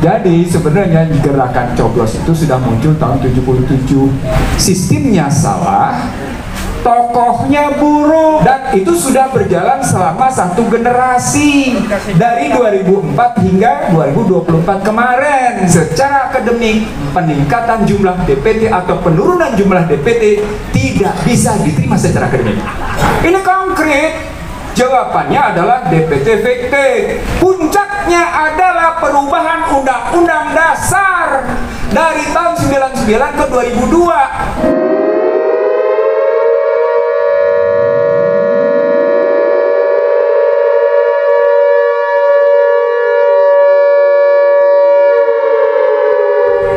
Jadi sebenarnya gerakan coblos itu sudah muncul tahun 77. Sistemnya salah, tokohnya buruk, dan itu sudah berjalan selama satu generasi dari 2004 hingga 2024 kemarin. Secara akademik, peningkatan jumlah DPT atau penurunan jumlah DPT tidak bisa diterima secara akademik. Ini konkret. Jawabannya adalah DPT fiktif. Puncaknya adalah perubahan Undang-Undang Dasar dari tahun 99 ke 2002.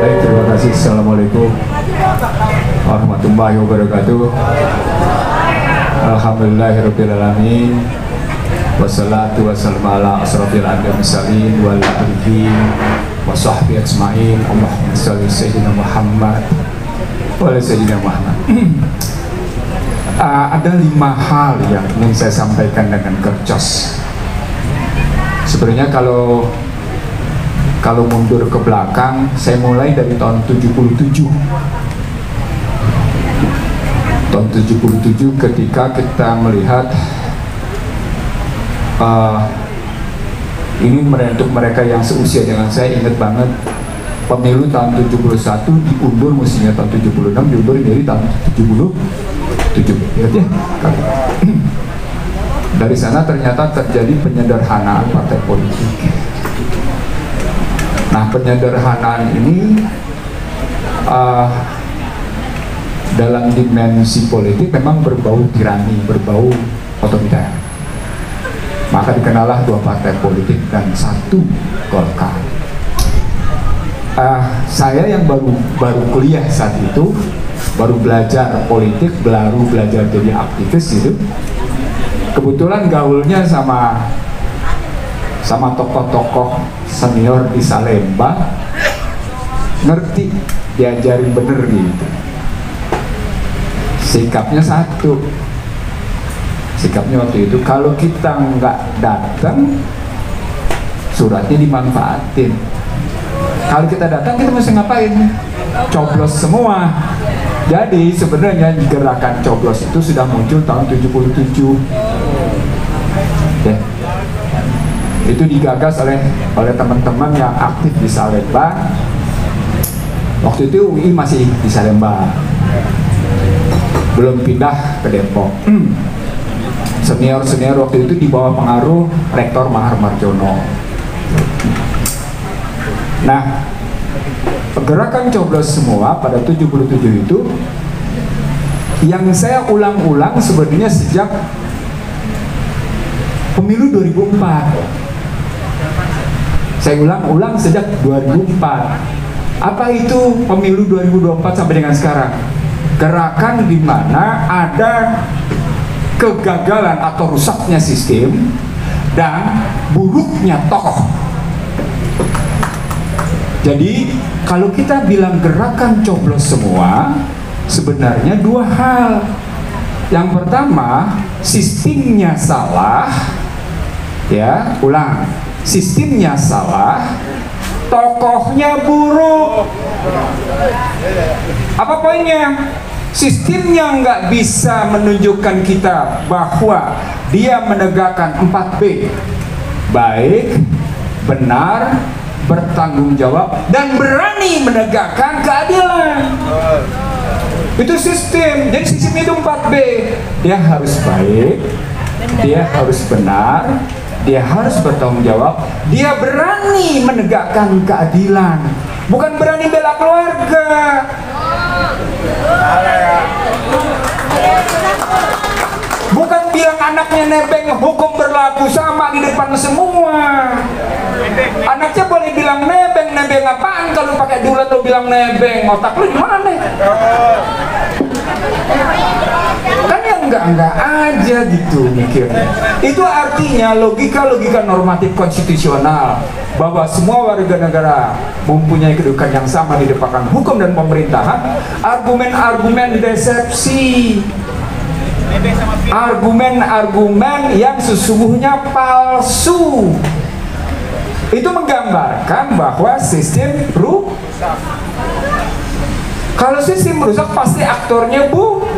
Baik, terima kasih. Assalamualaikum warahmatullahi wabarakatuh. Alhamdulillahirrabbilalamin. Wassalatu wassalamu ala asrofil anbiya'i mursalin wa ala alihi wa sahbihi ajma'in. Allahumma shalli sayyidina Muhammad wa ala sayyidina Muhammad. Ada 5 hal yang ingin saya sampaikan dengan gercos. Sebenarnya kalau mundur ke belakang, saya mulai dari tahun 77. Tahun 77 ketika kita melihat ini untuk mereka yang seusia dengan saya ingat banget, pemilu tahun 71 diundur, mestinya tahun 76 diundur dari tahun 77. Ingat ya? Dari sana ternyata terjadi penyederhanaan partai politik. Nah, penyederhanaan ini dalam dimensi politik memang berbau tirani, berbau otoriter. Maka dikenalah 2 partai politik dan 1 Golkar. Saya yang baru kuliah saat itu, baru belajar politik, baru belajar jadi aktivis gitu. Kebetulan gaulnya sama tokoh-tokoh senior di Salemba, ngerti, diajarin bener gitu. Sikapnya satu. Sikapnya waktu itu, kalau kita nggak datang, suratnya dimanfaatin. Kalau kita datang, kita mesti ngapain? Coblos semua. Jadi sebenarnya gerakan coblos itu sudah muncul tahun 77. Ya. Itu digagas oleh teman-teman yang aktif di Salemba. Waktu itu UI masih di Salemba, belum pindah ke Depok. Senior waktu itu di bawah pengaruh Rektor Mahar Marjono. Nah, gerakan coblos semua pada 77 itu yang saya ulang-ulang sebenarnya sejak pemilu 2004. Saya ulang-ulang sejak 2004. Apa itu pemilu 2024 sampai dengan sekarang? Gerakan di mana ada kegagalan atau rusaknya sistem dan buruknya tokoh. Jadi kalau kita bilang gerakan coblos semua, sebenarnya 2 hal. Yang pertama, sistemnya salah. Ya, ulang. Sistemnya salah, tokohnya buruk. Apa poinnya? Sistemnya nggak bisa menunjukkan kita bahwa dia menegakkan 4B, baik, benar, bertanggung jawab, dan berani menegakkan keadilan. Itu sistem. Jadi sistem itu 4B. Dia harus baik, dia harus benar, dia harus bertanggung jawab, dia berani menegakkan keadilan. Bukan berani bela keluarga. Bukan bilang anaknya nebeng, hukum berlaku sama di depan semua. Anaknya boleh bilang nebeng apaan? Kalau pakai dulat lo bilang nebeng, otak lu gimana? Kan yang enggak aja gitu mikirnya. Itu artinya logika normatif konstitusional bahwa semua warga negara mempunyai kedudukan yang sama di depan hukum dan pemerintahan. Argumen-argumen desepsi, argumen-argumen yang sesungguhnya palsu. Itu menggambarkan bahwa sistem rusak. Kalau sistem rusak pasti aktornya buruk.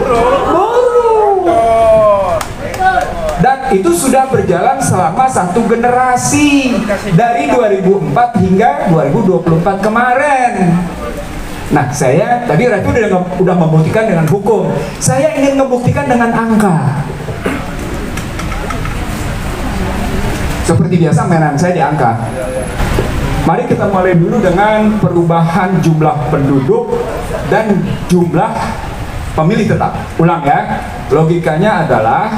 Dan itu sudah berjalan selama satu generasi, dari 2004 hingga 2024 kemarin. Nah, saya tadi Ratu udah membuktikan dengan hukum. Saya ingin membuktikan dengan angka. Seperti biasa mainan saya di angka. Mari kita mulai dulu dengan perubahan jumlah penduduk dan jumlah pemilih tetap. Ulang ya. Logikanya adalah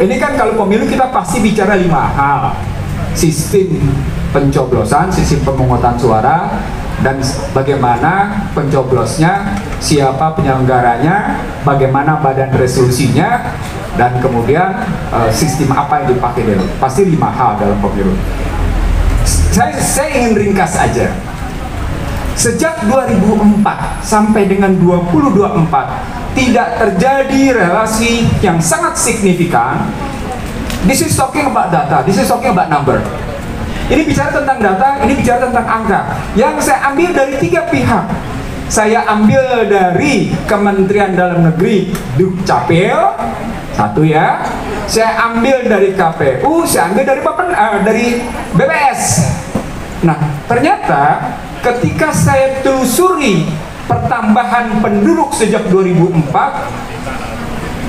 ini kan kalau pemilu kita pasti bicara 5 hal. Sistem pencoblosan, sistem pemungutan suara, dan bagaimana pencoblosnya, siapa penyelenggaranya, bagaimana badan resolusinya, dan kemudian sistem apa yang dipakai dulu. Pasti 5 hal dalam pemilu. Saya ingin ringkas aja. Sejak 2004 sampai dengan 2024 tidak terjadi relasi yang sangat signifikan. This is talking about data, this is talking about number. Ini bicara tentang data, ini bicara tentang angka. Yang saya ambil dari 3 pihak. Saya ambil dari Kementerian Dalam Negeri, Dukcapil, satu ya. Saya ambil dari KPU, saya ambil dari BPS. Nah, ternyata ketika saya telusuri pertambahan penduduk sejak 2004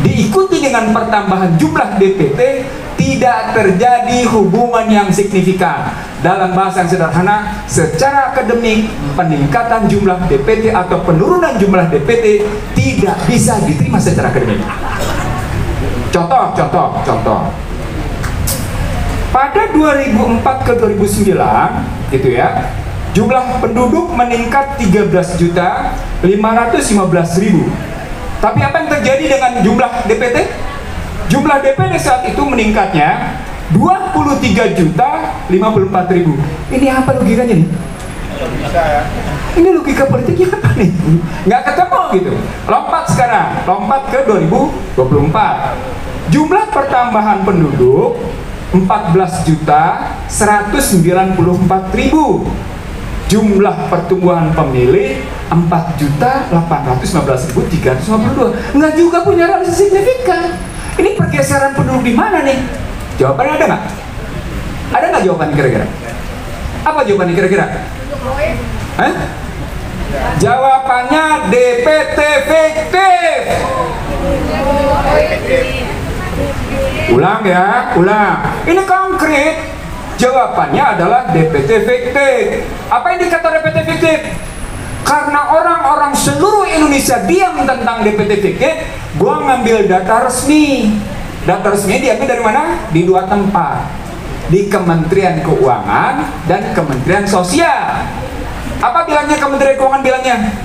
diikuti dengan pertambahan jumlah DPT, tidak terjadi hubungan yang signifikan. Dalam bahasa yang sederhana, secara akademik, peningkatan jumlah DPT atau penurunan jumlah DPT tidak bisa diterima secara akademik. Contoh. Pada 2004 ke 2009 gitu ya, jumlah penduduk meningkat 13.515.000. Tapi apa yang terjadi dengan jumlah DPT? Jumlah DPT saat itu meningkatnya 23.054.000. Ini apa logikanya nih? Ini logika politiknya apa nih? Nggak ketemu gitu. Lompat ke 2024. Jumlah pertambahan penduduk 14.194.000. Jumlah pertumbuhan pemilih 4.815.352. Nggak juga punya relasi signifikan. Ini pergeseran penduduk di mana nih? Jawabannya ada nggak? Ada nggak jawabannya kira-kira? Apa jawabannya kira-kira? Hah? Jawabannya DPT fiktif. Ulang ya, ulang. Ini konkret. Jawabannya adalah DPT fiktif. Apa indikator DPT fiktif? Karena orang-orang seluruh Indonesia diam tentang DPT fiktif, gua ngambil data resmi. Data resmi diambil dari mana? Di 2 tempat. Di Kementerian Keuangan dan Kementerian Sosial. Apa bilangnya Kementerian Keuangan bilangnya?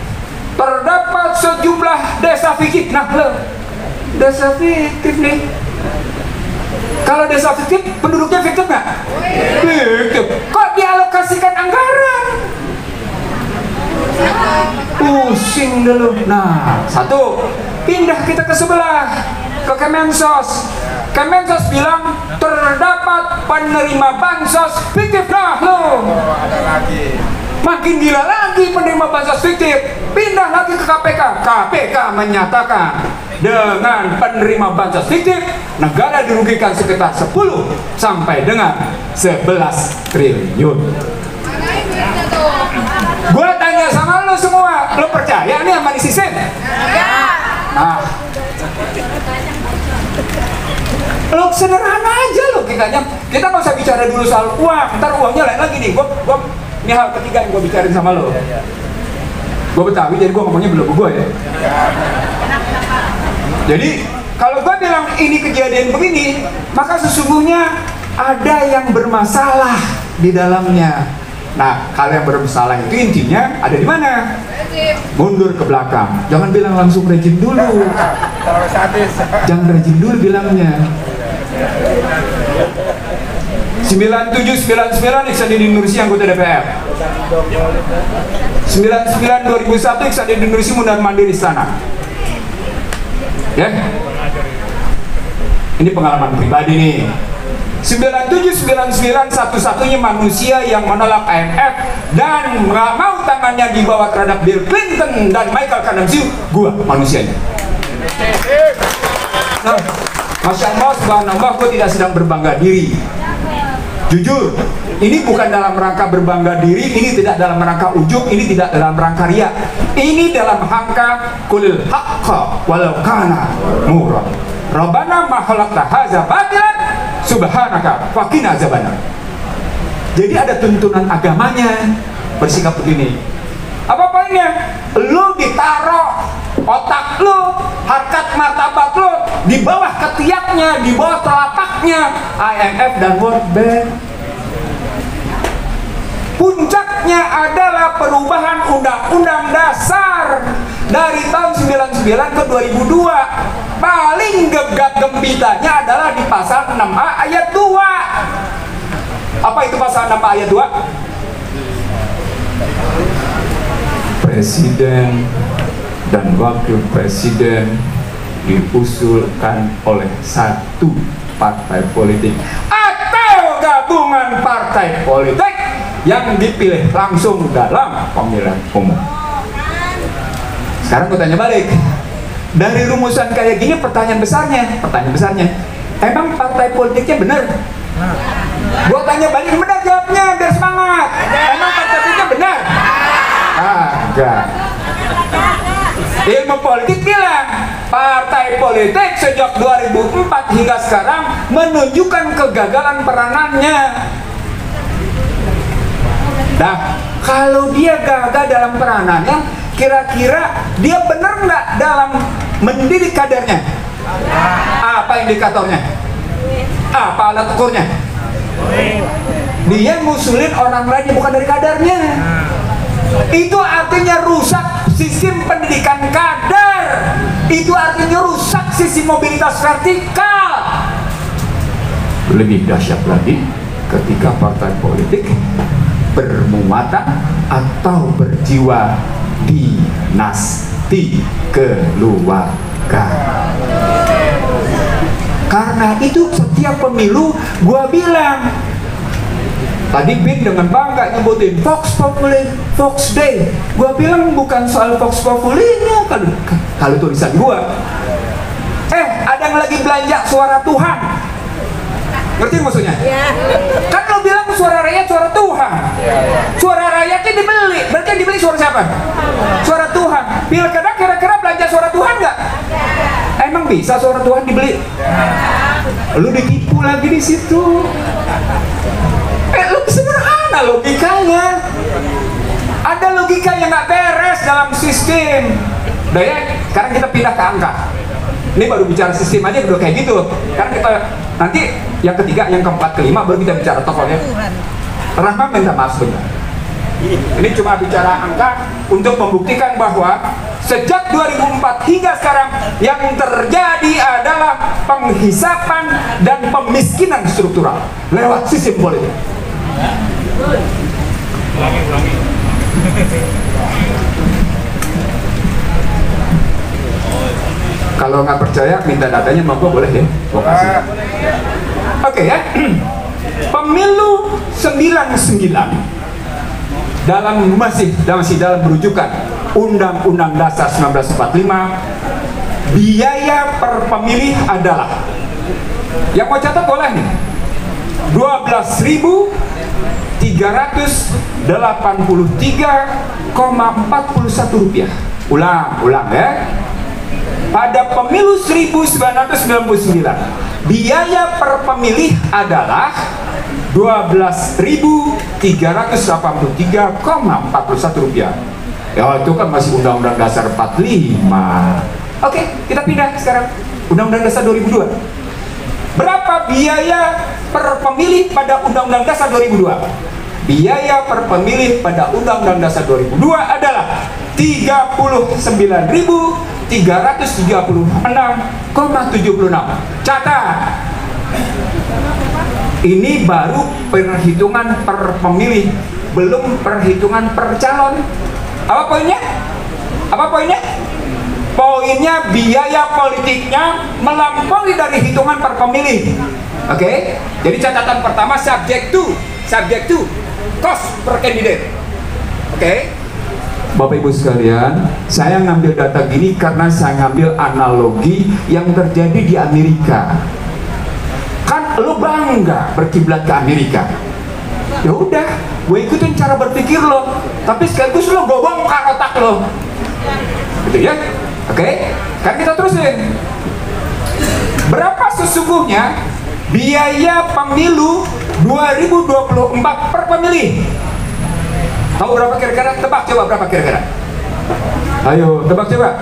Terdapat sejumlah desa fiktif. Nah, desa fiktif nih. Kalau desa fiktif, penduduknya fiktif nggak? Fiktif. Kok dialokasikan anggaran? Pusing dulu. Nah, satu, pindah kita ke sebelah, ke Kemensos. Kemensos bilang terdapat penerima bansos fiktif. Nah, ada lagi. Makin gila lagi penerima bansos fiktif. Pindah lagi ke KPK. KPK menyatakan dengan penerima bansos fiktif, negara dirugikan sekitar 10 sampai dengan 11 triliun. Gue tanya sama lo semua, lo percaya nih sama sistem? Nah, lo sederhana aja lo kitanya. Kita nggak usah bicara dulu soal uang, ntar uangnya lain lagi nih. Ini hal ketiga yang gue bicarain sama lo. Gue Betawi, jadi gue ngomongnya belum gue ya. Jadi kalau gue bilang ini kejadian begini, maka sesungguhnya ada yang bermasalah di dalamnya. Nah, kalau yang bermasalah itu intinya ada di mana? Mundur ke belakang. Jangan bilang langsung rejim dulu. Jangan rejim dulu bilangnya. 9799 Iksanuddin Nursi anggota DPR. 99 2001 Iksanuddin Nursi Mundar Mandir Istana. Ya. Ini pengalaman pribadi nih. 9799 satu-satunya manusia yang menolak IMF dan nggak mau tangannya dibawa terhadap Bill Clinton dan Michael Kadamsiu, gua manusianya. Nah, Masya Allah, subhanallah, gue tidak sedang berbangga diri. Jujur, ini bukan dalam rangka berbangga diri, ini tidak dalam rangka ujub, ini tidak dalam rangka ria. Ini dalam rangka kulil haqqa walau kana murad. Rabbana ma khalaqta hadza batilan subhanaka faqina azabannar. Jadi ada tuntunan agamanya bersikap begini. Apa poinnya? Lu ditaruh otak lu, harkat martabat lu di bawah ketiaknya, di bawah telapaknya IMF dan World Bank. Puncaknya adalah perubahan Undang-Undang Dasar dari tahun 99 ke 2002. Paling gegap gempitanya adalah di pasal 6A ayat 2. Apa itu pasal 6A ayat 2? Presiden dan wakil presiden diusulkan oleh satu partai politik atau gabungan partai politik yang dipilih langsung dalam pemilihan umum. Sekarang gue tanya balik, dari rumusan kayak gini pertanyaan besarnya, emang partai politiknya benar? Gue tanya balik, benar jawabnya biar semangat. Emang partai politiknya benar? Agak. Ilmu politik bilang partai politik sejak 2004 hingga sekarang menunjukkan kegagalan peranannya. Nah, kalau dia gagal dalam peranannya, kira-kira dia benar nggak dalam mendidik kadernya? Apa indikatornya? Apa alat ukurnya? Dia ngusulin orang lain yang bukan dari kadernya. Itu artinya rusak sistem pendidikan kader. Itu artinya rusak sistem mobilitas vertikal. Lebih dahsyat lagi ketika partai politik bermuatan atau berjiwa dinasti keluarga. Karena itu setiap pemilu gua bilang, tadi Bin dengan bangga nyebutin Vox Populi, Vox Day. Gua bilang bukan soal Vox Populinya kalau tulisan gua. Ada yang lagi belanja suara Tuhan. Ngerti maksudnya? Ya. Kan lo bilang suara rakyat suara Tuhan. Suara rakyatnya dibeli, berarti yang dibeli suara siapa? Suara Tuhan. Pilkada kira-kira belanja suara Tuhan nggak? Emang bisa suara Tuhan dibeli? Lu ditipu lagi di situ. Lu sederhana logikanya. Ada logika yang nggak beres dalam sistem. Udah ya, sekarang kita pindah ke angka. Ini baru bicara sistem aja udah kayak gitu. Karena kita nanti yang ketiga, yang keempat, kelima baru kita bicara tokohnya. Rahma minta maaf sebentar. Ini cuma bicara angka untuk membuktikan bahwa sejak 2004 hingga sekarang yang terjadi adalah penghisapan dan pemiskinan struktural lewat sistem politik. Ulangi. Kalau nggak percaya minta datanya, mau boleh ya, kasih. Oke ya. Pemilu 99 masih dalam berujukan Undang-Undang Dasar 1945, biaya per pemilih adalah, yang mau catat boleh nih, Rp12.383,41. Ulang ya. Pada pemilu 1999, biaya per pemilih adalah Rp12.383,41. Ya itu kan masih Undang-Undang Dasar 45. Oke, kita pindah sekarang Undang-Undang Dasar 2002. Berapa biaya per pemilih pada Undang-Undang Dasar 2002? Biaya per pemilih pada Undang-Undang Dasar 2002 adalah Rp39.336,76. Catat. Ini baru perhitungan per pemilih, belum perhitungan per calon. Apa poinnya? Poinnya biaya politiknya melampaui dari hitungan per pemilih. Oke? Jadi catatan pertama subject to cost per candidate. Oke? Bapak Ibu sekalian, saya ngambil data gini karena saya ngambil analogi yang terjadi di Amerika. Kan lo bangga berkiblat ke Amerika. Ya udah, gue ikutin cara berpikir lo, tapi sekaligus lo gue bongkar otak lo, gitu ya. Oke, kan kita terusin. Berapa sesungguhnya biaya pemilu 2024 per pemilih? Tahu berapa kira-kira? Tebak coba berapa kira-kira? Ayo tebak coba.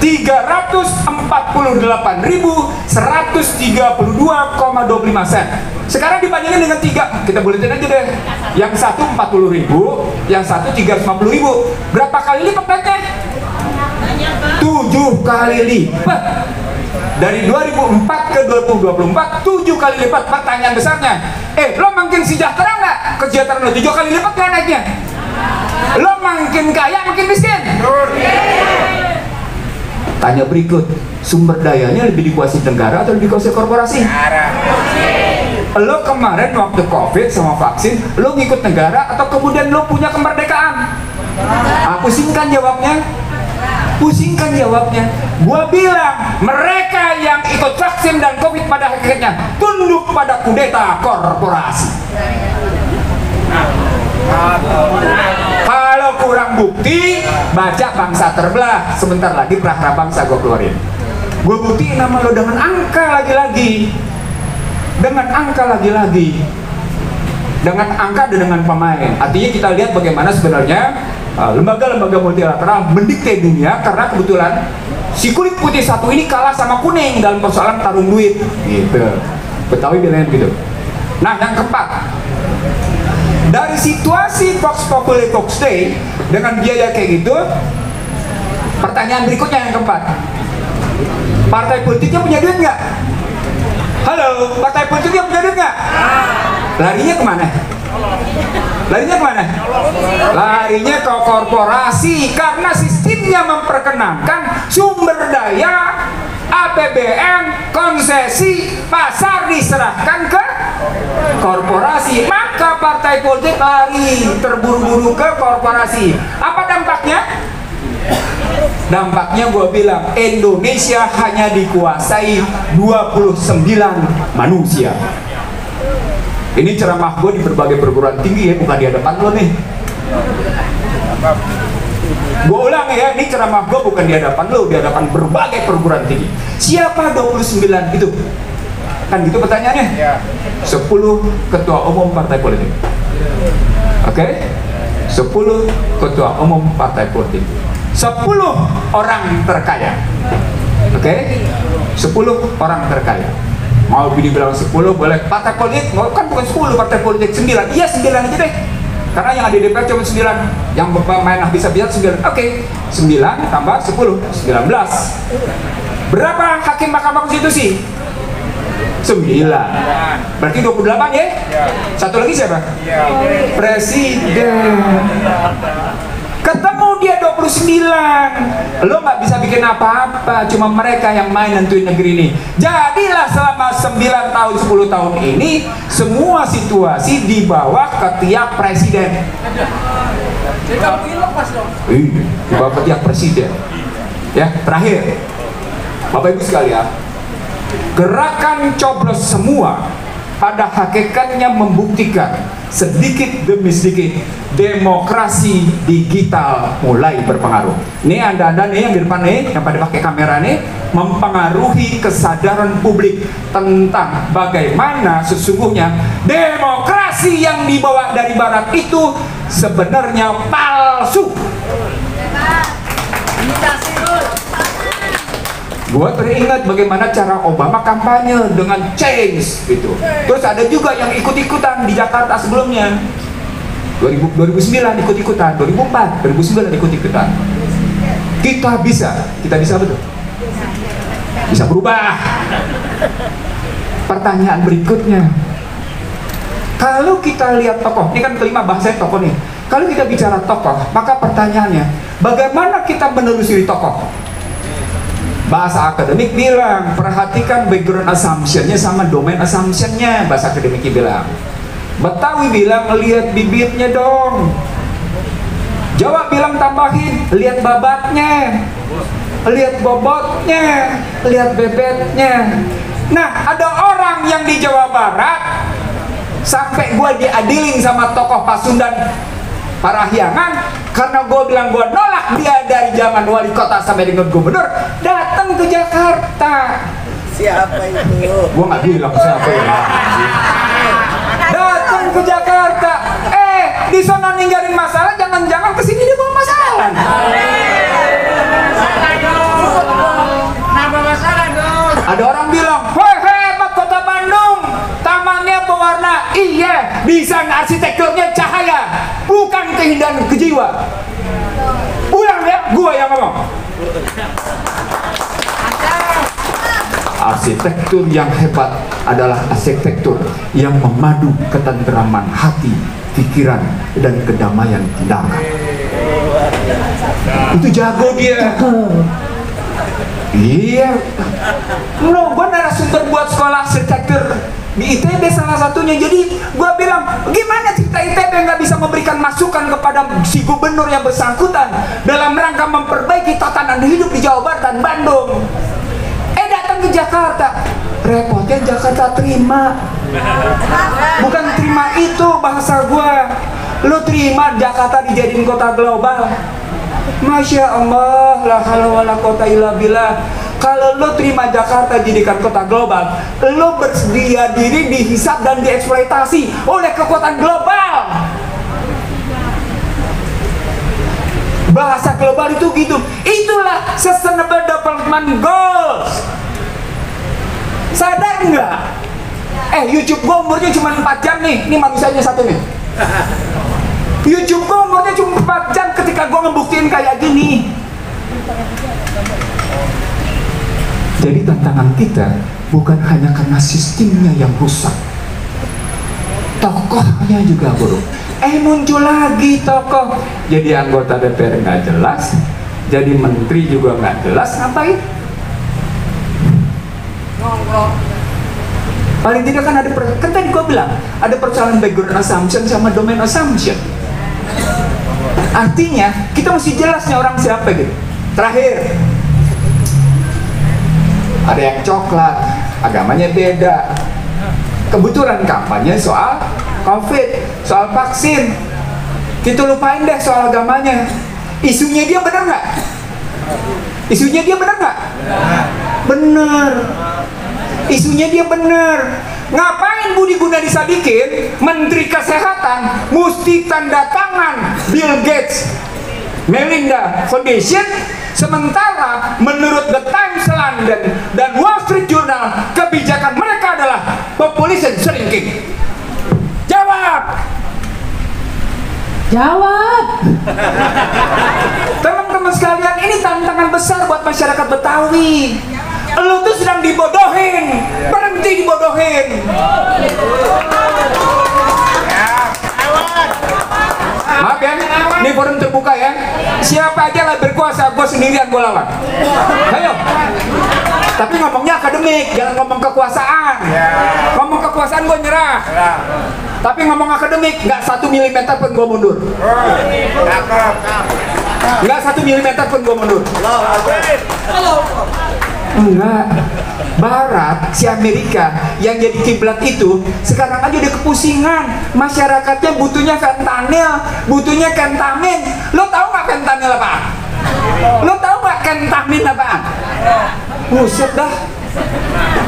348.132,25 sen. Sekarang dibandingin dengan 3, kita buletin aja deh. Yang satu 40.000, yang satu 350.000. Berapa kali lipat naiknya? 7 kali lipat. Dari 2004 ke 2024, 7 kali lipat. Pertanyaan besarnya, lo makin sejahtera nggak? Kesejahteraan lo 7 kali lipat nggak naiknya? Lo makin kaya, makin miskin? Tanya berikut, sumber dayanya lebih dikuasai negara atau lebih dikuasai korporasi? Lo kemarin waktu COVID sama vaksin, lo ngikut negara atau kemudian lo punya kemerdekaan? Pusingkan jawabnya. Pusingkan jawabnya. Gua bilang, mereka yang ikut vaksin dan COVID pada akhirnya tunduk pada kudeta korporasi. Kalau kurang bukti, baca Bangsa Terbelah. Sebentar lagi Prahara Bangsa gue keluarin. Gue buktiin nama lo dengan angka lagi-lagi. Dengan angka lagi-lagi. Dengan angka dan dengan pemain. Artinya kita lihat bagaimana sebenarnya lembaga-lembaga multilateral mendikte dunia, karena kebetulan si kulit putih satu ini kalah sama kuning dalam persoalan tarung duit. Gitu. Betawi bilangnya begitu. Nah, yang keempat, dari situasi Vox Populi Vox Dei dengan biaya kayak gitu, pertanyaan berikutnya yang keempat, partai politiknya punya duit nggak? Halo, partai politiknya punya duit nggak? Larinya kemana? Larinya kemana? Larinya ke korporasi, karena sistemnya memperkenankan sumber daya APBN, konsesi, pasar diserahkan ke korporasi. Maka partai politik lari terburu-buru ke korporasi. Apa dampaknya? Dampaknya gue bilang, Indonesia hanya dikuasai 29 manusia. Ini ceramah gue di berbagai perguruan tinggi ya, bukan di hadapan lo nih. Gue ulang ya, ini ceramah gue bukan di hadapan lo, di hadapan berbagai perguruan tinggi. Siapa 29 itu? Kan gitu pertanyaannya. 10 ketua umum partai politik. Oke? 10 ketua umum partai politik. 10 orang terkaya. Oke? 10 orang terkaya. Mau dibilang 10 boleh. Partai politik, kan bukan 10 partai politik, 9. Iya 9 aja deh. Karena yang ada di DPR cuma 9, yang pemain bisa-bisa 9. Oke, 9 tambah 10, 19. Berapa hakim Mahkamah Konstitusi? 9. Berarti 28 ya? Satu lagi siapa? Presiden. Ketemu dia 29. Lo nggak bisa bikin apa-apa, cuma mereka yang main nentuin negeri ini. Jadilah selama 9 tahun, 10 tahun ini semua situasi di bawah ketiak presiden. Di bawah ketiak presiden. Ya, terakhir, Bapak Ibu sekalian, gerakan coblos semua pada hakikatnya membuktikan sedikit demi sedikit demokrasi digital mulai berpengaruh. Ini anda nih yang di depan nih, yang pada pakai kamera nih, mempengaruhi kesadaran publik tentang bagaimana sesungguhnya demokrasi yang dibawa dari barat itu sebenarnya palsu. Gue teringat bagaimana cara Obama kampanye dengan change gitu. Terus ada juga yang ikut-ikutan di Jakarta sebelumnya. 2009 ikut-ikutan, 2004, 2009 ikut-ikutan. Kita bisa betul. Bisa berubah. Pertanyaan berikutnya, kalau kita lihat tokoh, ini kan kelima bahasanya tokoh nih. Kalau kita bicara tokoh, maka pertanyaannya, bagaimana kita menelusuri tokoh? Bahasa akademik bilang, perhatikan background assumption-nya sama domain assumption-nya. Bahasa akademiknya bilang. Betawi bilang, lihat bibitnya dong. Jawa bilang tambahin, lihat babatnya, lihat bobotnya, lihat bebetnya. Nah, ada orang yang di Jawa Barat sampai gue diadilin sama tokoh Pasundan Parahyangan karena gue bilang gue nolak dia dari zaman wali kota sampai dengan gubernur, datang ke Jakarta. Siapa itu? Gue nggak bilang siapa ya. Datang ke Jakarta, di sana ninggalin masalah, jangan-jangan kesini dia bawa masalah. Ada orang bilang, wah hebat kota Bandung, tamannya berwarna, iya, bisa arsitekturnya cahaya, bukan keindahan kejiwa. Ulang ya, gua yang ngomong. Arsitektur yang hebat adalah arsitektur yang memadu ketentraman hati, pikiran, dan kedamaian tindakan. Itu jago dia. Iya. No, gue narasumber buat sekolah arsitektur di ITB salah satunya. Jadi gue bilang, gimana cerita ITB nggak bisa memberikan masukan kepada si gubernur yang bersangkutan dalam rangka memperbaiki tatanan hidup di Jawa Barat dan Bandung. Datang ke Jakarta, repotnya Jakarta terima. Bukan terima itu bahasa gue. Lu terima Jakarta dijadiin kota global. Masya Allah, la haula wala quwata illa billah. Kalau lu terima Jakarta jadikan kota global, lu bersedia diri dihisap dan dieksploitasi oleh kekuatan global. Bahasa global itu gitu. Itulah Sustainable Development Goals. Sadar nggak? YouTube gua umurnya cuma 4 jam nih. Ini manusianya satu nih. YouTube gua umurnya cuma 4 jam ketika gua ngebuktiin kayak gini. Jadi tantangan kita bukan hanya karena sistemnya yang rusak, tokohnya juga buruk. Muncul lagi tokoh, jadi anggota DPR nggak jelas, jadi menteri juga nggak jelas, ngapain? Paling tidak kan ada, kan tadi gue bilang ada persoalan background assumption sama domain assumption. Artinya kita mesti jelas nih orang siapa gitu. Terakhir, ada yang coklat, agamanya beda. Kebetulan kampanye soal COVID, soal vaksin. Kita lupain deh soal agamanya. Isunya dia benar nggak? Isunya dia benar nggak? Bener. Isunya dia bener. Ngapain Budi Gunadisadikin, Menteri Kesehatan, mesti tanda tangan Bill Gates, Melinda Foundation, sementara menurut The Times London dan Wall Street Journal kebijakan mereka adalah population shrinking. Jawab. Jawab. Teman-teman sekalian, ini tantangan besar buat masyarakat Betawi. Lu tuh sedang dibodohin, berhenti dibodohin. Maaf ya, ini forum terbuka ya. Siapa aja lah berkuasa, gue sendirian gue lawan. Ayo. Tapi ngomongnya akademik, jangan ngomong kekuasaan. Ngomong kekuasaan gue nyerah. Tapi ngomong akademik, nggak 1 milimeter pun gue mundur. Nggak 1 milimeter pun gue mundur. Enggak. Barat, si Amerika yang jadi kiblat itu sekarang aja udah kepusingan. Masyarakatnya butuhnya fentanyl, butuhnya kentamin. Lo tahu nggak fentanyl apaan? Lo tahu nggak kentamin apaan? Buset dah.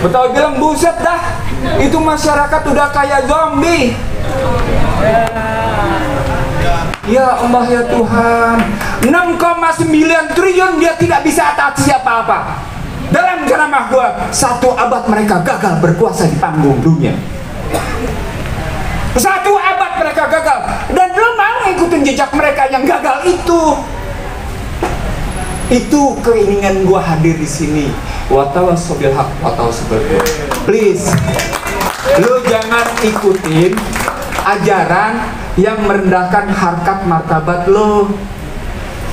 Betul bilang buset dah. Itu masyarakat udah kayak zombie. Ya Allah ya Tuhan, 6,9 triliun dia tidak bisa atasi apa-apa. Dalam ceramah gua, 1 abad mereka gagal berkuasa di panggung dunia. 1 abad mereka gagal, dan lu mau ngikutin jejak mereka yang gagal itu. Itu keinginan gua hadir di sini. Watawasau bil haq, watawasau bil sabr. Please, lu jangan ikutin ajaran yang merendahkan harkat martabat lu.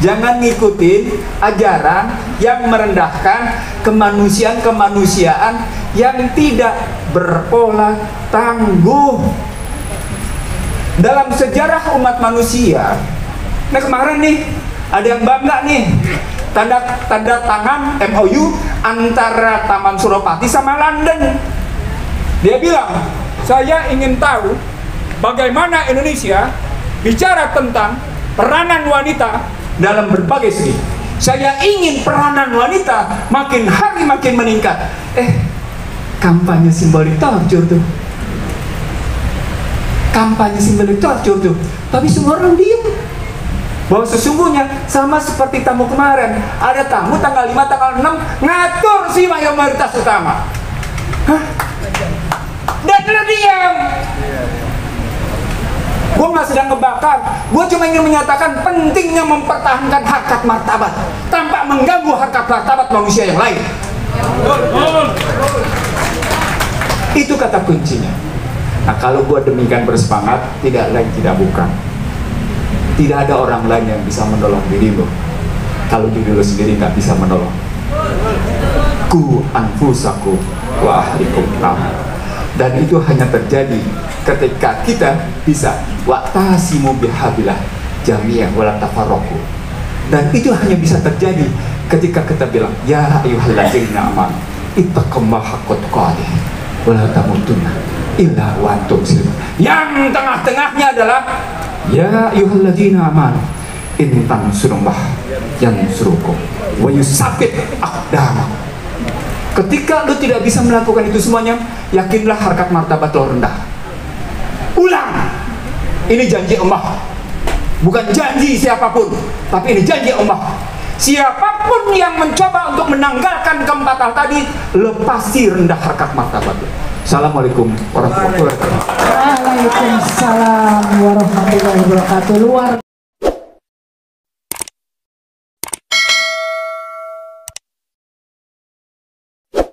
Jangan ngikutin ajaran yang merendahkan kemanusiaan yang tidak berpola tangguh. Dalam sejarah umat manusia, nah kemarin nih ada yang bangga nih, tanda tangan MOU antara Taman Suropati sama London. Dia bilang, saya ingin tahu bagaimana Indonesia bicara tentang peranan wanita dalam berbagai segi. Saya ingin peranan wanita makin hari makin meningkat. Kampanye simbolik torture tuh. Kampanye simbolik torture tuh. Tapi semua orang diam. Bahwa sesungguhnya sama seperti tamu kemarin. Ada tamu tanggal 5, tanggal 6 ngatur si mayoritas utama. Hah? Dan lu diam. Gue nggak sedang ngebakar, gue cuma ingin menyatakan pentingnya mempertahankan harkat martabat tanpa mengganggu harkat martabat manusia yang lain. Itu kata kuncinya. Nah, kalau gue demikian bersemangat, tidak lain tidak bukan, tidak ada orang lain yang bisa menolong dirimu kalau diri lu sendiri nggak bisa menolong. Ku anfusaku wa ahlikum nar. Dan itu hanya terjadi ketika kita bisa wa'tasimu bihabillah jami'an wala tafarraqu. Dan itu hanya bisa terjadi ketika kita bilang ya ayyuhalladzina amanu ittaqullaha haqqa tuqatih wala tamutunna illa wa antum muslimun. Yang tengah-tengahnya adalah ya ayyuhalladzina amanu in tansurullaha yansurukum wa yusabbit aqdamakum. Ketika lu tidak bisa melakukan itu semuanya, yakinlah harkat martabat lo rendah. Ulang, ini janji Allah, bukan janji siapapun, tapi ini janji Allah. Siapapun yang mencoba untuk menanggalkan keempat hal tadi, lo pasti rendah harkat martabat lo. Assalamualaikum warahmatullahi wabarakatuh. Waalaikumsalam warahmatullahi wabarakatuh. Luar